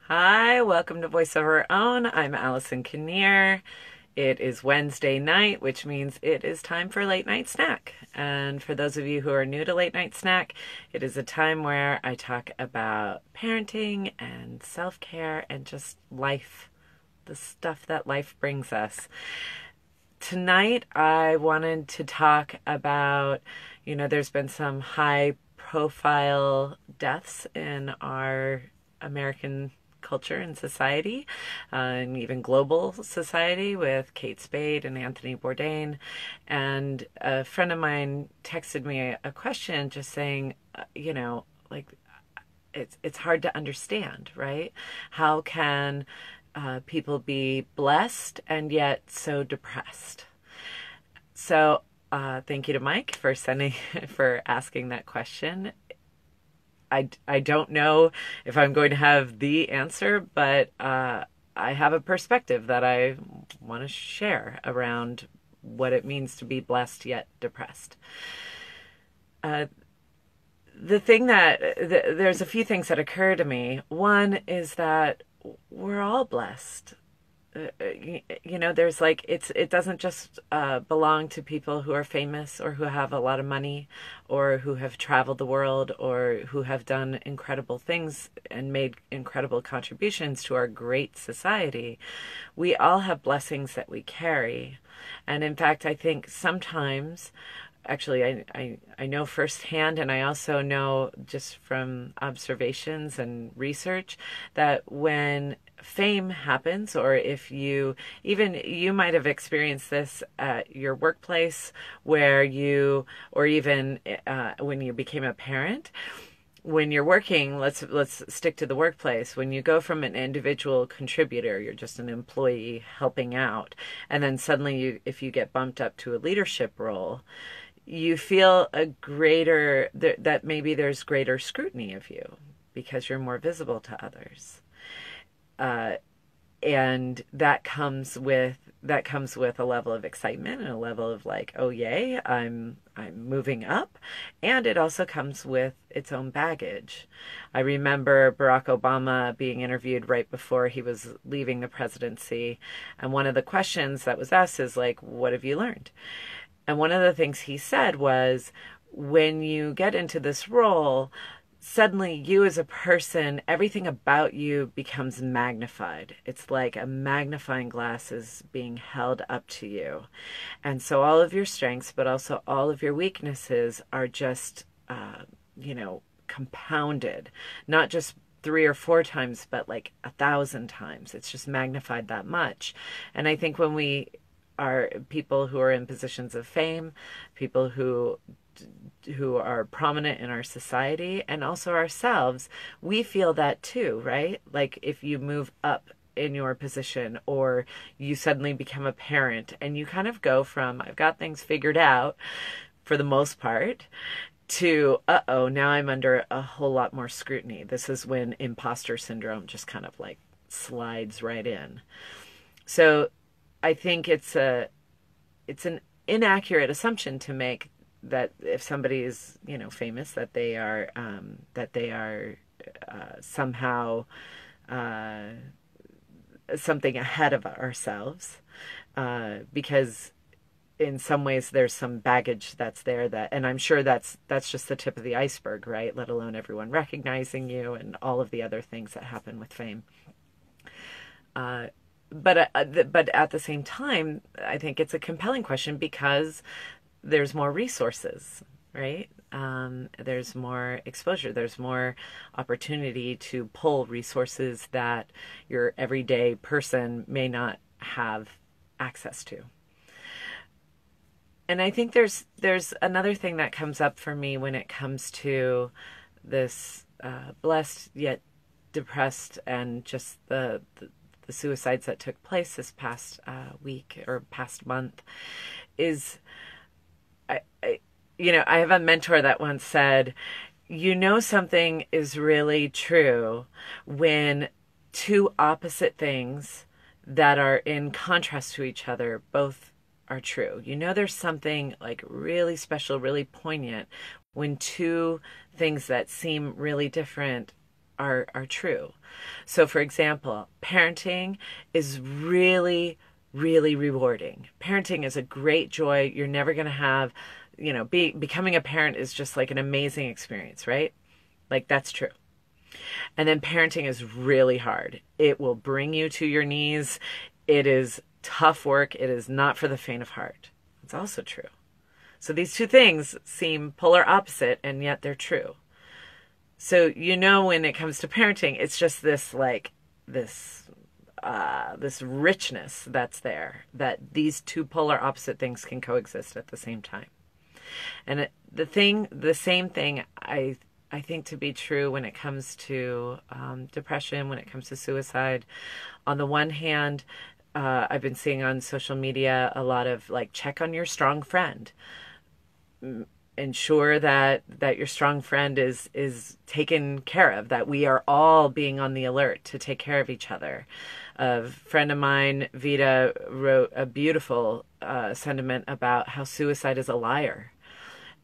Hi, welcome to Voice of Our Own. I'm Allison Kinnear. It is Wednesday night, which means it is time for late night snack. And for those of you who are new to late night snack, it is a time where I talk about parenting and self-care and just life, the stuff that life brings us. Tonight, I wanted to talk about, there's been some high profile deaths in our American culture and society, and even global society with Kate Spade and Anthony Bourdain. And a friend of mine texted me a question just saying, like it's hard to understand, right? How can people be blessed and yet so depressed? So thank you to Mike for for asking that question. I don't know if I'm going to have the answer, but I have a perspective that I want to share around what it means to be blessed yet depressed. Uh, the thing that there's a few things that occur to me. One is that we're all blessed. There's like it doesn't just belong to people who are famous or who have a lot of money or who have traveled the world or who have done incredible things and made incredible contributions to our great society. We all have blessings that we carry. And in fact, I think sometimes, actually, I know firsthand, and I also know just from observations and research that when fame happens, or if you might have experienced this at your workplace where or even when you became a parent, when you're working, let's stick to the workplace. When you go from an individual contributor, you're just an employee helping out, and then suddenly if you get bumped up to a leadership role, you feel that maybe there's greater scrutiny of you because you're more visible to others. Uh, and that comes with a level of excitement and a level of like, oh yay, I'm moving up. And it also comes with its own baggage. I remember Barack Obama being interviewed right before he was leaving the presidency, and one of the questions that was asked is like, what have you learned? And one of the things he said was, when you get into this role, suddenly you as a person, everything about you becomes magnified. It's like a magnifying glass is being held up to you. And so all of your strengths, but also all of your weaknesses are just, compounded, not just 3 or 4 times, but like 1,000 times. It's just magnified that much. And I think when we are people who are in positions of fame, people who are prominent in our society and also ourselves, we feel that too, right? Like if you move up in your position or you suddenly become a parent and you kind of go from, I've got things figured out for the most part, to, uh-oh, now I'm under a whole lot more scrutiny. This is when imposter syndrome just kind of like slides right in. So I think it's an inaccurate assumption to make that if somebody is, famous, that they are somehow uh, something ahead of ourselves, because in some ways there's some baggage that's there, and I'm sure that's just the tip of the iceberg, right? Let alone everyone recognizing you and all of the other things that happen with fame. Uh, but at the same time, I think it's a compelling question because there's more resources, right? There's more exposure. There's more opportunity to pull resources that your everyday person may not have access to. And I think there's another thing that comes up for me when it comes to this blessed yet depressed and just the suicides that took place this past week or past month is I have a mentor that once said, something is really true when two opposite things that are in contrast to each other both are true. There's something like really special, really poignant when two things that seem really different are true. So, for example, parenting is really, really rewarding. Parenting is a great joy. You're never going to have, becoming a parent is just like an amazing experience, right? Like, that's true. And then parenting is really hard. It will bring you to your knees. It is tough work. It is not for the faint of heart. It's also true. So these two things seem polar opposite, and yet they're true. So, when it comes to parenting, it's just this this richness that's there, that these two polar opposite things can coexist at the same time. And the same thing I think to be true when it comes to depression, when it comes to suicide. On the one hand, I've been seeing on social media a lot of like, check on your strong friend. Ensure that your strong friend is taken care of, that we are all being on the alert to take care of each other. A friend of mine, Vita, wrote a beautiful sentiment about how suicide is a liar.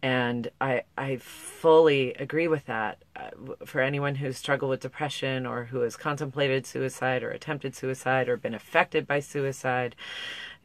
And I fully agree with that. For anyone who's struggled with depression or who has contemplated suicide or attempted suicide or been affected by suicide,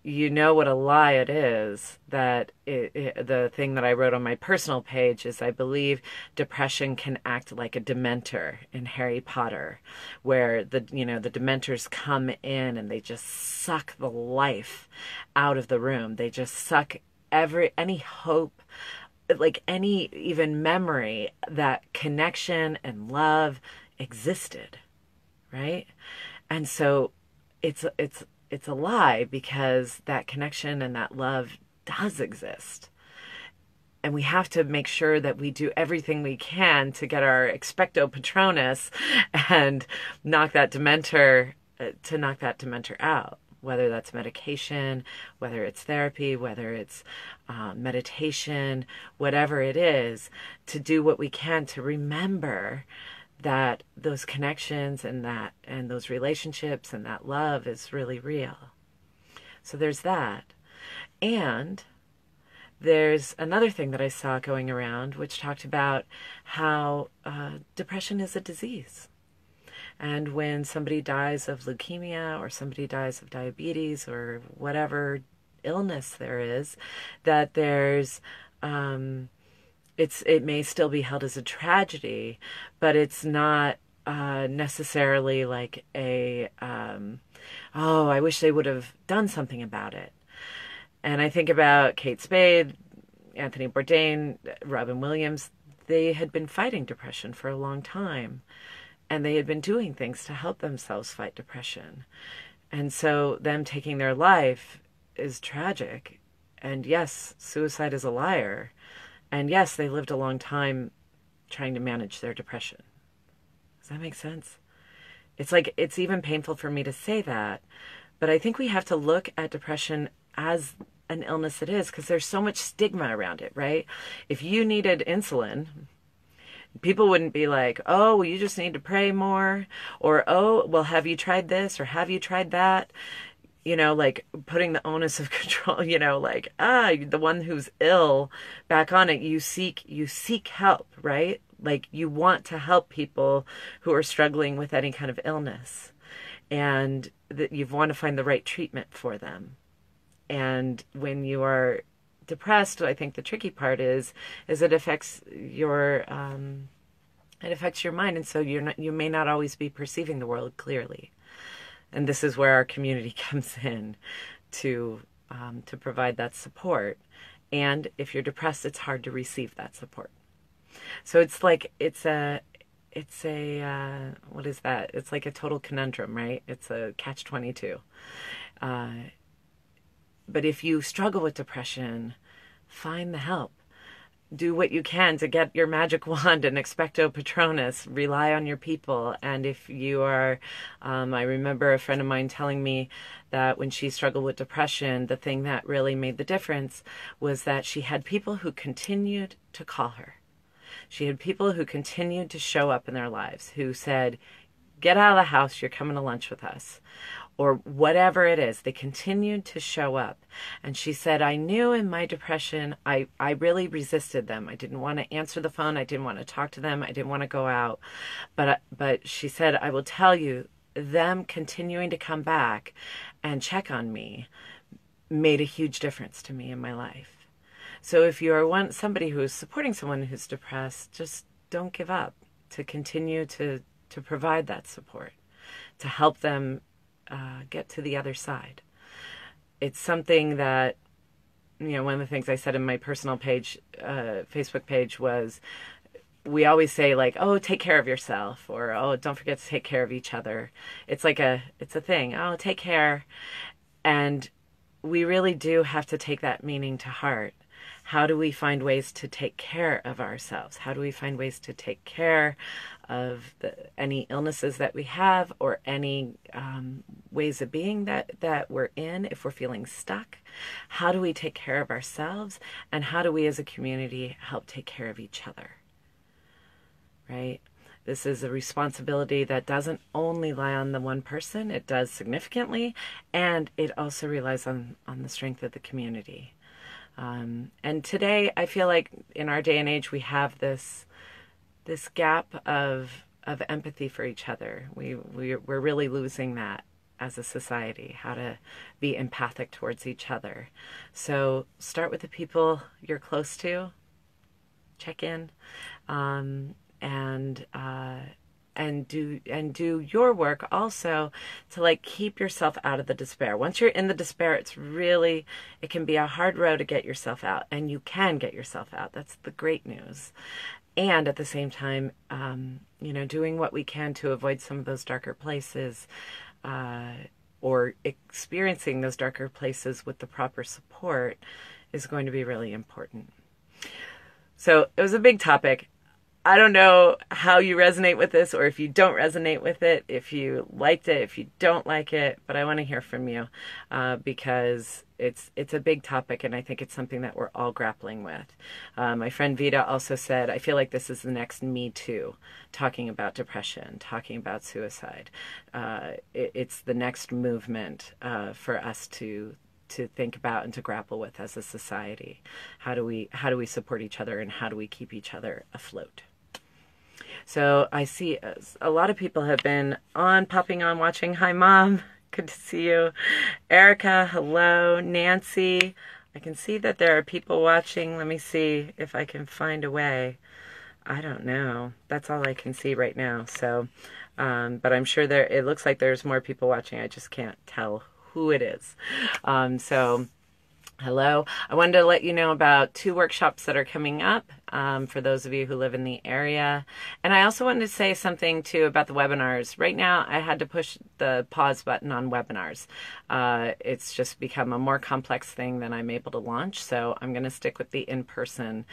you know what a lie it is. That the thing that I wrote on my personal page is, I believe depression can act like a Dementor in Harry Potter, where the Dementors come in and they just suck the life out of the room. They just suck any hope, like any even memory that connection and love existed, right? And so it's a lie, because that connection and that love does exist. And we have to make sure that we do everything we can to get our expecto patronus and knock that Dementor out. Whether that's medication, whether it's therapy, whether it's meditation, whatever it is, to do what we can to remember that those connections and those relationships and that love is really real. So there's that. And there's another thing that I saw going around, which talked about how depression is a disease. And when somebody dies of leukemia, or somebody dies of diabetes, or whatever illness there is, that there's it may still be held as a tragedy, but it's not necessarily like I wish they would have done something about it. And I think about Kate Spade, Anthony Bourdain, Robin Williams. They had been fighting depression for a long time, and they had been doing things to help themselves fight depression. And so them taking their life is tragic. And yes, suicide is a liar. And yes, they lived a long time trying to manage their depression. Does that make sense? It's like, it's even painful for me to say that, but I think we have to look at depression as an illness it is, because there's so much stigma around it, right? If you needed insulin, people wouldn't be like, oh, well, you just need to pray more, or, oh, well, have you tried this, or have you tried that? Like putting the onus of control, like, the one who's ill back on it. You seek help, right? Like, you want to help people who are struggling with any kind of illness, and that you want to find the right treatment for them. And when you are depressed, I think the tricky part is it affects your mind, and so you may not always be perceiving the world clearly. And this is where our community comes in to provide that support. And if you're depressed, it's hard to receive that support. So it's like what is that? It's like a total conundrum, right? It's a catch-22. But if you struggle with depression, find the help. Do what you can to get your magic wand and expecto patronus. Rely on your people. And if you are, I remember a friend of mine telling me that when she struggled with depression, the thing that really made the difference was that she had people who continued to call her. She had people who continued to show up in their lives, who said, get out of the house, you're coming to lunch with us. or whatever it is. They continued to show up. And she said, I knew in my depression, I really resisted them. I didn't want to answer the phone. I didn't want to talk to them. I didn't want to go out. But she said, I will tell you, them continuing to come back and check on me made a huge difference to me in my life. So if you are somebody who is supporting someone who's depressed, just don't give up, to continue to provide that support, to help them get to the other side. It's something that, one of the things I said in my personal page, Facebook page, was we always say, like, oh, take care of yourself, or, oh, don't forget to take care of each other. It's it's a thing. Oh, take care. And we really do have to take that meaning to heart. How do we find ways to take care of ourselves? How do we find ways to take care of any illnesses that we have, or any ways of being that we're in if we're feeling stuck? How do we take care of ourselves? And how do we as a community help take care of each other? Right? This is a responsibility that doesn't only lie on the one person. It does significantly, and it also relies on the strength of the community. And today, I feel like in our day and age, we have this gap of empathy for each other. We're really losing that as a society, how to be empathic towards each other. So start with the people you're close to. Check in, and do your work also to keep yourself out of the despair. Once you're in the despair, it can be a hard road to get yourself out, and you can get yourself out. That's the great news. And at the same time, doing what we can to avoid some of those darker places, or experiencing those darker places with the proper support, is going to be really important. So it was a big topic. I don't know how you resonate with this, or if you don't resonate with it, if you liked it, if you don't like it, but I want to hear from you, because it's a big topic, and I think it's something that we're all grappling with. My friend Vita also said, I feel like this is the next Me Too, talking about depression, talking about suicide. It's the next movement for us to think about and to grapple with as a society. How do we support each other, and how do we keep each other afloat? So I see a lot of people have been popping on, watching. Hi, Mom. Good to see you. Erica, hello. Nancy. I can see that there are people watching. Let me see if I can find a way. I don't know. That's all I can see right now. So, but I'm sure it looks like there's more people watching. I just can't tell who it is. So hello. I wanted to let you know about 2 workshops that are coming up for those of you who live in the area. And I also wanted to say something too about the webinars. Right now, I had to push the pause button on webinars. It's just become a more complex thing than I'm able to launch. So I'm going to stick with the in-person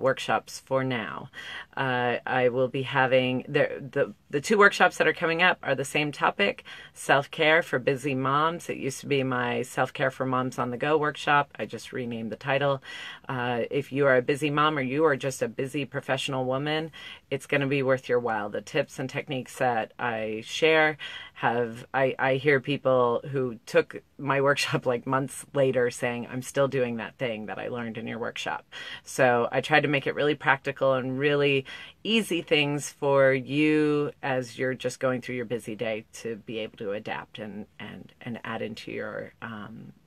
workshops for now. I will be having the 2 workshops that are coming up are the same topic: self-care for busy moms. It used to be my self-care for moms on the go workshop. I just renamed the title. If you are a busy mom, or you are just a busy professional woman, it's going to be worth your while. The tips and techniques that I share I hear people who took my workshop months later saying, I'm still doing that thing that I learned in your workshop. So I tried to make it really practical and really easy things for you as you're just going through your busy day to be able to adapt and add into your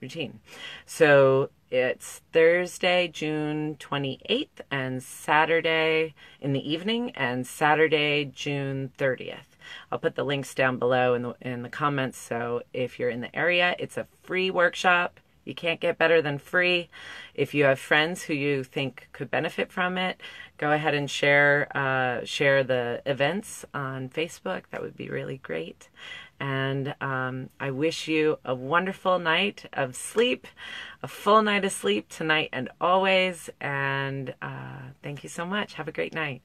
routine. So it's Thursday, June 28th, and Saturday in the evening, and Saturday, June 30th. I'll put the links down below in the comments. So if you're in the area, it's a free workshop. You can't get better than free. If you have friends who you think could benefit from it, go ahead and share the events on Facebook. That would be really great. And I wish you a wonderful night of sleep, a full night of sleep tonight and always. And thank you so much. Have a great night.